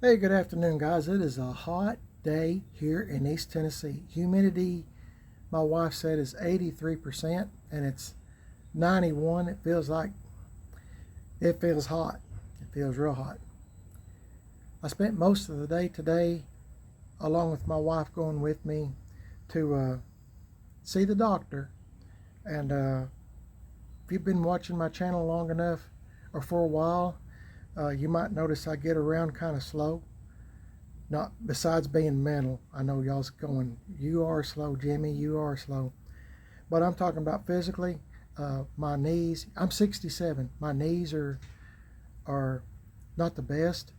Hey, good afternoon, guys. It is a hot day here in East Tennessee. Humidity, my wife said, is 83%, and it's 91. It feels hot. It feels real hot. I spent most of the day today, along with my wife going with me, to see the doctor. And if you've been watching my channel long enough or for a while, you might notice I get around kind of slow. Not besides being mental. I know y'all's going, you are slow, Jimmy, you are slow. But I'm talking about physically. My knees, I'm 67. My knees are not the best.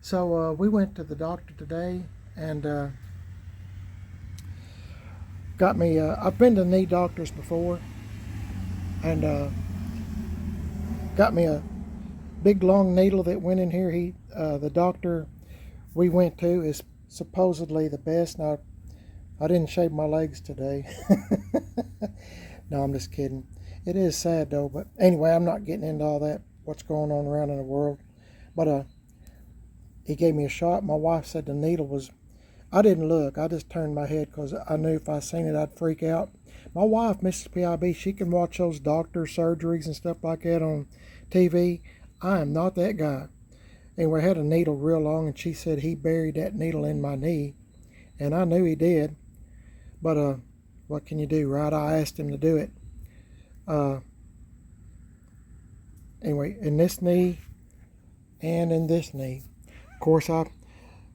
So we went to the doctor today and got me, I've been to knee doctors before, and got me a big long needle that went in here. The doctor we went to is supposedly the best. Now, I didn't shave my legs today. No, I'm just kidding. It is sad though, but anyway, I'm not getting into all that, what's going on around in the world. But he gave me a shot. My wife said the needle was, I didn't look. I just turned my head because I knew if I seen it, I'd freak out. My wife, Mrs. PIB, she can watch those doctor surgeries and stuff like that on TV. I am not that guy. Anyway, I had a needle real long, and she said he buried that needle in my knee, and I knew he did. But what can you do, right? I asked him to do it. Anyway, in this knee and in this knee. Of course, I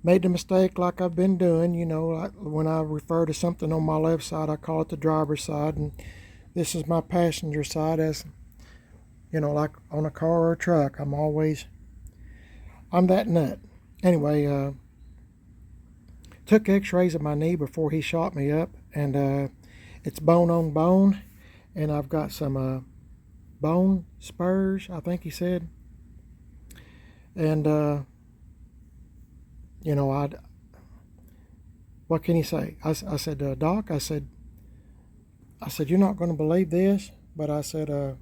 made the mistake like I've been doing. Like when I refer to something on my left side, I call it the driver's side, and this is my passenger side. As like on a car or a truck, I'm that nut. Anyway, took x-rays of my knee before he shot me up, and it's bone on bone, and I've got some bone spurs, I think he said. And what can he say? I said, Doc, I said, you're not going to believe this, but I said,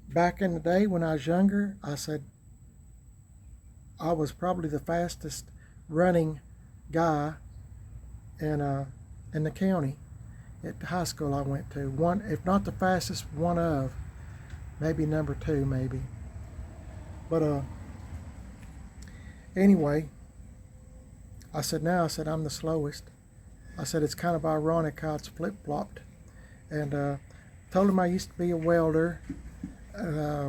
back in the day when I was younger, I said, I was probably the fastest running guy in the county at the high school I went to. One, if not the fastest, one of, maybe number two, maybe. But anyway, I said, I'm the slowest. I said, it's kind of ironic how it's flip-flopped. And told him I used to be a welder,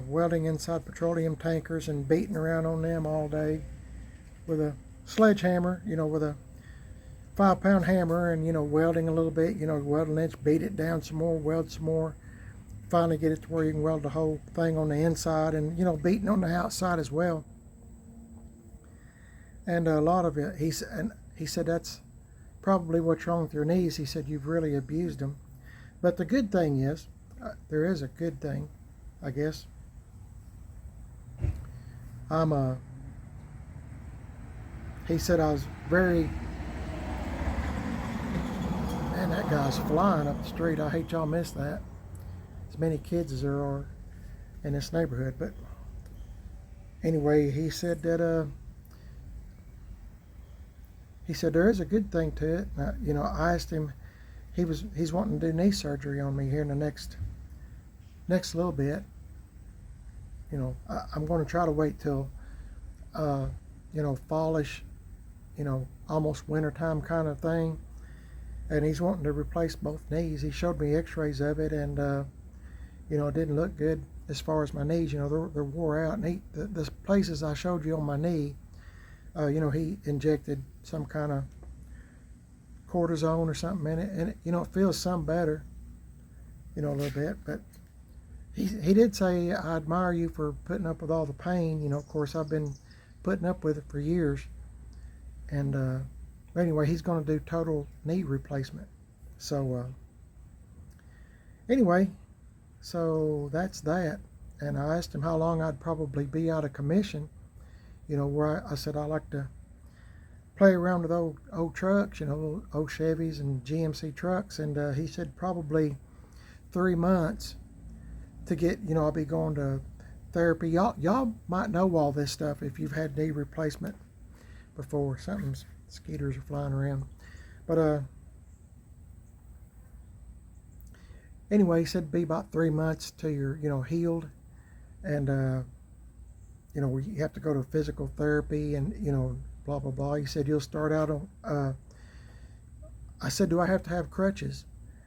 welding inside petroleum tankers and beating around on them all day with a sledgehammer, with a 5-pound hammer, and welding a little bit, weld an inch, beat it down some more, weld some more, finally get it to where you can weld the whole thing on the inside, and beating on the outside as well. And a lot of it, he said that's probably what's wrong with your knees. He said you've really abused them. But the good thing is, there is a good thing, I guess. He said I was very, man, that guy's flying up the street. I hate y'all missed that. As many kids as there are in this neighborhood. But anyway, he said that, there is a good thing to it. I asked him, he's wanting to do knee surgery on me here in the next little bit. I'm going to try to wait till fallish, almost wintertime kind of thing. And he's wanting to replace both knees. He showed me x-rays of it, and it didn't look good as far as my knees. They're wore out. And the places I showed you on my knee, he injected some kind of cortisone or something in it, and it feels some better, a little bit. But he did say, I admire you for putting up with all the pain. Of course, I've been putting up with it for years. And anyway, he's going to do total knee replacement. So anyway, so that's that. And I asked him how long I'd probably be out of commission. Where I said I like to play around with old trucks, old Chevys and GMC trucks. And he said probably 3 months to get, I'll be going to therapy. Y'all might know all this stuff if you've had knee replacement before. Mosquitoes are flying around. But anyway, he said it'd be about 3 months till you're healed, and you have to go to physical therapy and blah blah blah. He said you'll start out on. I said, do I have to have crutches?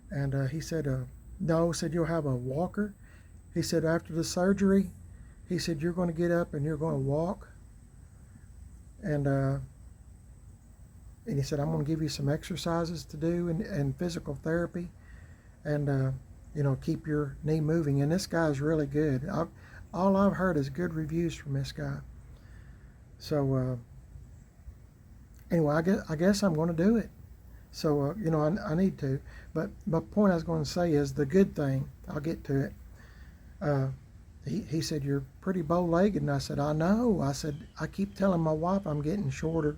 And he said, no. Said you'll have a walker. He said after the surgery, he said you're going to get up and you're going to walk. And he said I'm going to give you some exercises to do and physical therapy, and keep your knee moving. And this guy's really good. All I've heard is good reviews from this guy. So anyway, I guess I'm going to do it. So I need to. But my point I was going to say is the good thing. I'll get to it. He said you're pretty bow-legged, and I said I know. I said I keep telling my wife I'm getting shorter,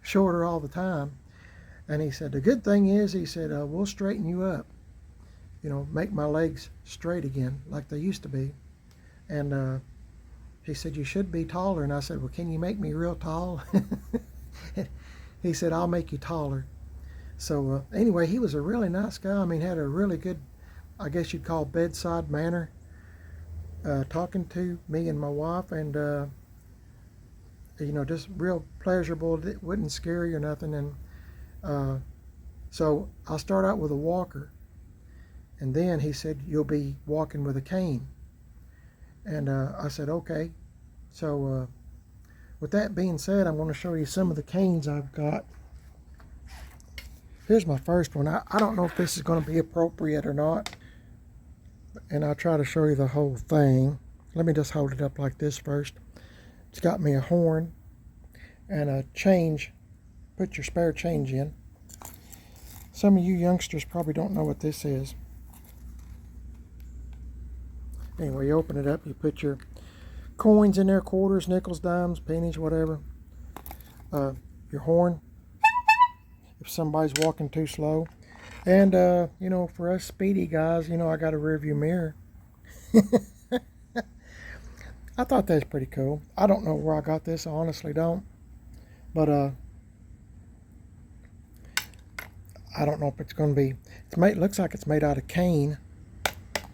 shorter all the time. And he said the good thing is, he said we'll straighten you up. Make my legs straight again like they used to be. And he said you should be taller. And I said, well, can you make me real tall? He said I'll make you taller. So anyway, he was a really nice guy. I mean, had a really good, I guess you'd call bedside manner, talking to me and my wife, and just real pleasurable. It wouldn't scare you or nothing. And so I'll start out with a walker, and then he said you'll be walking with a cane. And I said okay. So with that being said, I'm going to show you some of the canes I've got. Here's my first one. I don't know if this is going to be appropriate or not, and I'll try to show you the whole thing. Let me just hold it up like this first. It's got me a horn and a change. Put your spare change in. Some of you youngsters probably don't know what this is. Anyway, you open it up, you put your coins in there, quarters, nickels, dimes, pennies, whatever. Your horn, if somebody's walking too slow. And, for us speedy guys, I got a rearview mirror. I thought that's pretty cool. I don't know where I got this, I honestly don't. But, I don't know if it's going to be, looks like it's made out of cane.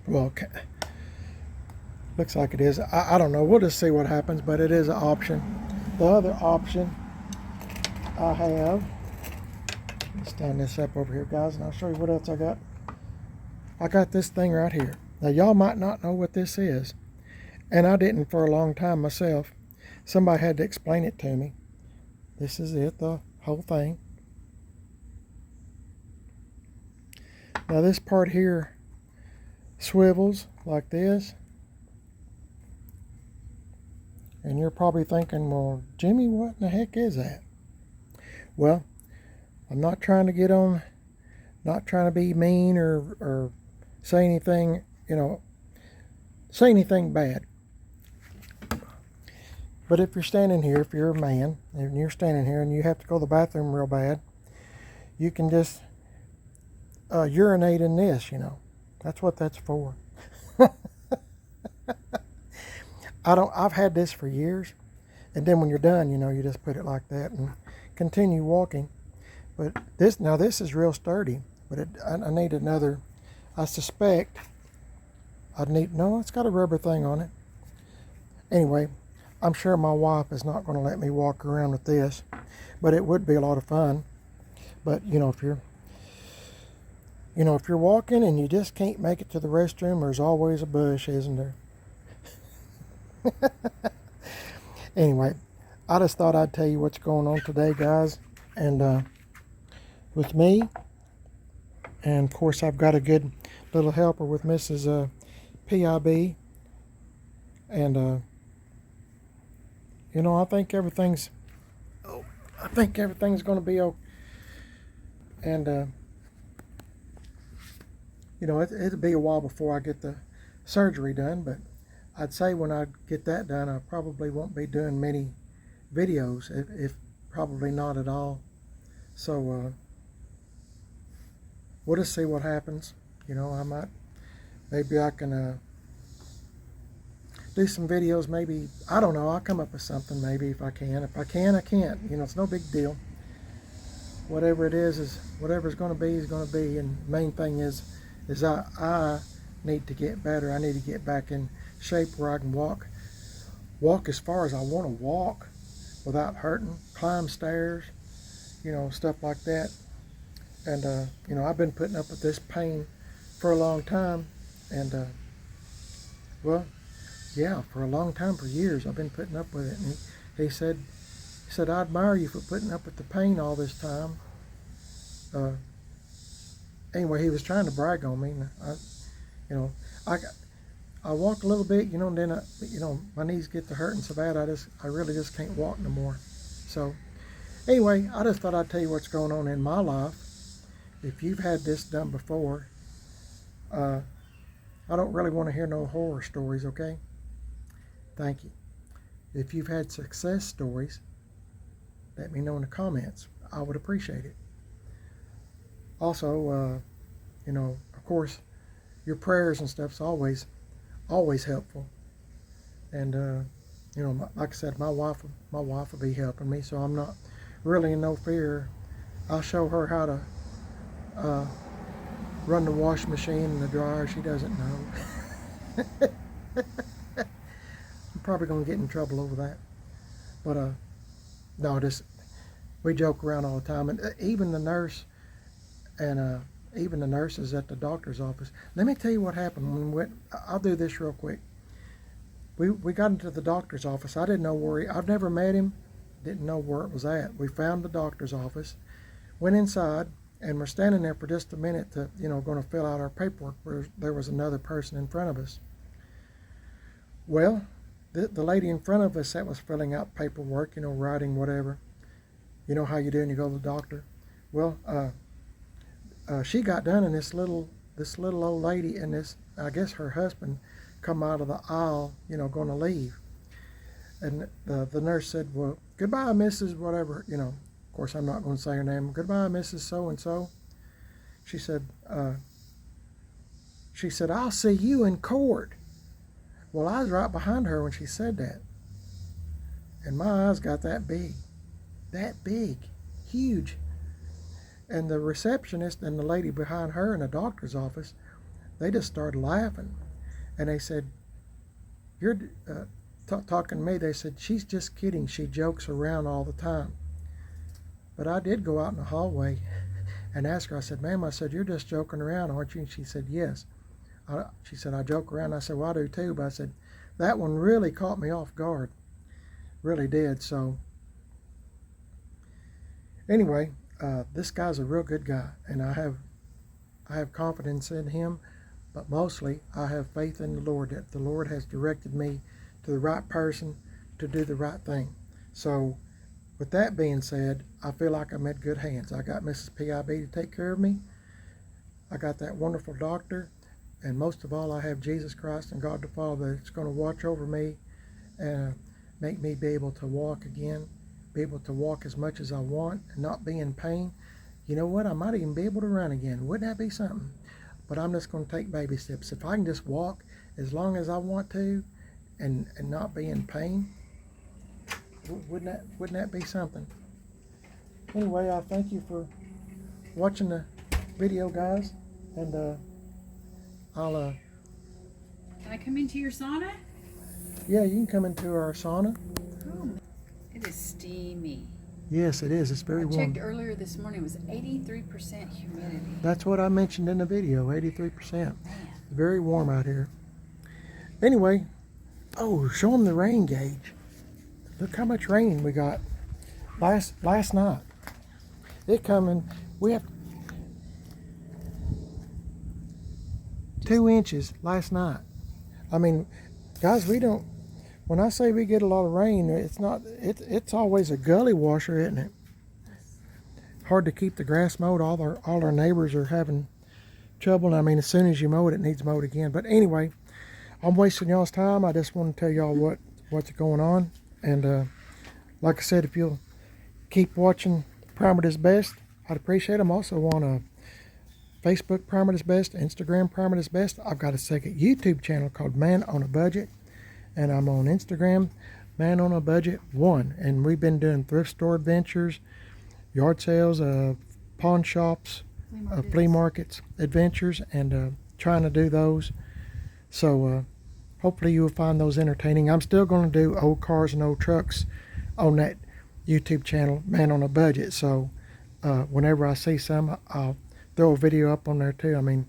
Well, looks like it is. I don't know. We'll just see what happens, but it is an option. The other option I have, let's stand this up over here, guys, and I'll show you what else I got. I got this thing right here. Now, y'all might not know what this is, and I didn't for a long time myself. Somebody had to explain it to me. This is it, the whole thing. Now, this part here swivels like this. And you're probably thinking, well, Jimmy, what in the heck is that? Well, I'm not trying to get on, not trying to be mean or say anything, say anything bad. But if you're standing here, if you're a man, and you're standing here and you have to go to the bathroom real bad, you can just urinate in this, That's what that's for. I've had this for years, and then when you're done, you just put it like that and continue walking. But this is real sturdy, but I need another. I suspect it's got a rubber thing on it. Anyway, I'm sure my wife is not going to let me walk around with this, but it would be a lot of fun. But if you're walking and you just can't make it to the restroom, there's always a bush, isn't there? Anyway, I just thought I'd tell you what's going on today, guys, and with me, and of course I've got a good little helper with Mrs. PIB, and I think everything's going to be okay, and it'll be a while before I get the surgery done, but I'd say when I get that done, I probably won't be doing many videos, if probably not at all. So we'll just see what happens. Maybe I can do some videos, maybe. I don't know. I'll come up with something maybe if I can. If I can, I can't. You know, it's no big deal. Whatever it is whatever's going to be is going to be. And the main thing is I need to get better. I need to get back in shape where I can walk as far as I want to walk without hurting, climb stairs, you know, stuff like that. And you know, I've been putting up with this pain for a long time, and well, yeah, for a long time, for years, I've been putting up with it. And he said, I admire you for putting up with the pain all this time. Anyway, he was trying to brag on me. And you know, I walk a little bit, you know, and then you know, my knees get to hurting so bad I really just can't walk no more. So anyway, I just thought I'd tell you what's going on in my life. If you've had this done before, I don't really want to hear no horror stories, okay? Thank you. If you've had success stories, let me know in the comments. I would appreciate it. Also, you know, of course, your prayers and stuff's always helpful. And you know, like I said, my wife will be helping me, so I'm not really in no fear. I'll show her how to run the washing machine and the dryer. She doesn't know. I'm probably gonna get in trouble over that. But no, we joke around all the time, and even the nurse and even the nurses at the doctor's office. Let me tell you what happened when we went. I'll do this real quick. We got into the doctor's office. I didn't know where I've never met him, didn't know where it was at. We found the doctor's office, went inside, and we're standing there for just a minute to, you know, going to fill out our paperwork where there was another person in front of us. Well, the lady in front of us that was filling out paperwork, you know, writing whatever, you know how you do when you go to the doctor. Well, she got done, and this little old lady and this, I guess her husband, come out of the aisle, you know, going to leave. And the nurse said, well, goodbye, Mrs. whatever, you know. Of course, I'm not going to say her name. Goodbye, Mrs. So-and-so. She said, I'll see you in court. Well, I was right behind her when she said that. And my eyes got that big, huge. And the receptionist and the lady behind her in the doctor's office, they just started laughing. And they said, you're talking to me. They said, she's just kidding. She jokes around all the time. But I did go out in the hallway and ask her. I said, ma'am, I said, you're just joking around, aren't you? And she said, yes. She said, I joke around. I said, well, I do too. But I said, that one really caught me off guard. Really did. So anyway, this guy's a real good guy, and I have confidence in him, but mostly I have faith in the Lord that the Lord has directed me to the right person to do the right thing. So with that being said, I feel like I'm in good hands. I got Mrs. PIB to take care of me. I got that wonderful doctor. And most of all, I have Jesus Christ and God the Father that's going to watch over me and make me be able to walk again, be able to walk as much as I want and not be in pain. You know what? I might even be able to run again. Wouldn't that be something? But I'm just going to take baby steps. If I can just walk as long as I want to and not be in pain, wouldn't that be something? Anyway, I thank you for watching the video, guys, and I'll Can I come into your sauna? yeah, you can come into our sauna. Oh, it is steamy. Yes, it is. It's very warm. I checked earlier this morning. It was 83% humidity. That's what I mentioned in the video, 83%. Man. Very warm out here. Anyway, oh, show them the rain gauge. Look how much rain we got last night. It coming. We have 2 inches last night. I mean, guys, we don't. When I say we get a lot of rain, it's not. It's always a gully washer, isn't it? Hard to keep the grass mowed. All our neighbors are having trouble. I mean, as soon as you mow it, it needs mowed again. But anyway, I'm wasting y'all's time. I just want to tell y'all what's going on. And like I said, if you'll keep watching Primer Does Best, I'd appreciate it. I'm also on Facebook Primer Does Best, Instagram Primer Does Best. I've got a second YouTube channel called Man on a Budget. And I'm on Instagram, Man on a Budget 1. And we've been doing thrift store adventures, yard sales, pawn shops, flea markets adventures, and trying to do those. So hopefully you'll find those entertaining. I'm still going to do old cars and old trucks on that YouTube channel, Man on a Budget. So whenever I see some, I'll throw a video up on there too. I mean,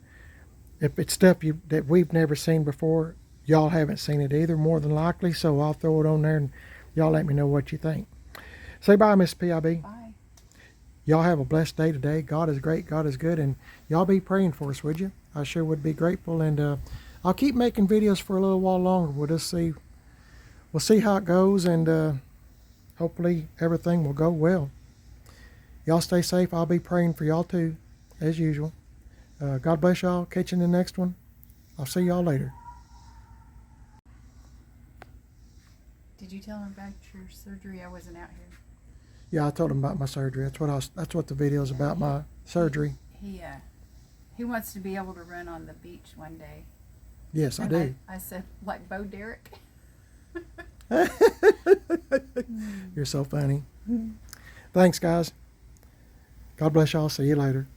if it's stuff that we've never seen before, y'all haven't seen it either, more than likely. So I'll throw it on there, and y'all let me know what you think. Say bye, Miss PIB. Bye. Y'all have a blessed day today. God is great. God is good. And y'all be praying for us, would you? I sure would be grateful. And I'll keep making videos for a little while longer. We'll see how it goes, and hopefully everything will go well. Y'all stay safe. I'll be praying for y'all too, as usual. God bless y'all. Catch you in the next one. I'll see y'all later. Did you tell him about your surgery? I wasn't out here. Yeah, I told him about my surgery. That's what the video is about, my surgery. He wants to be able to run on the beach one day. Yes, I do. I said, like Bo Derek. You're so funny. Thanks, guys. God bless y'all. See you later.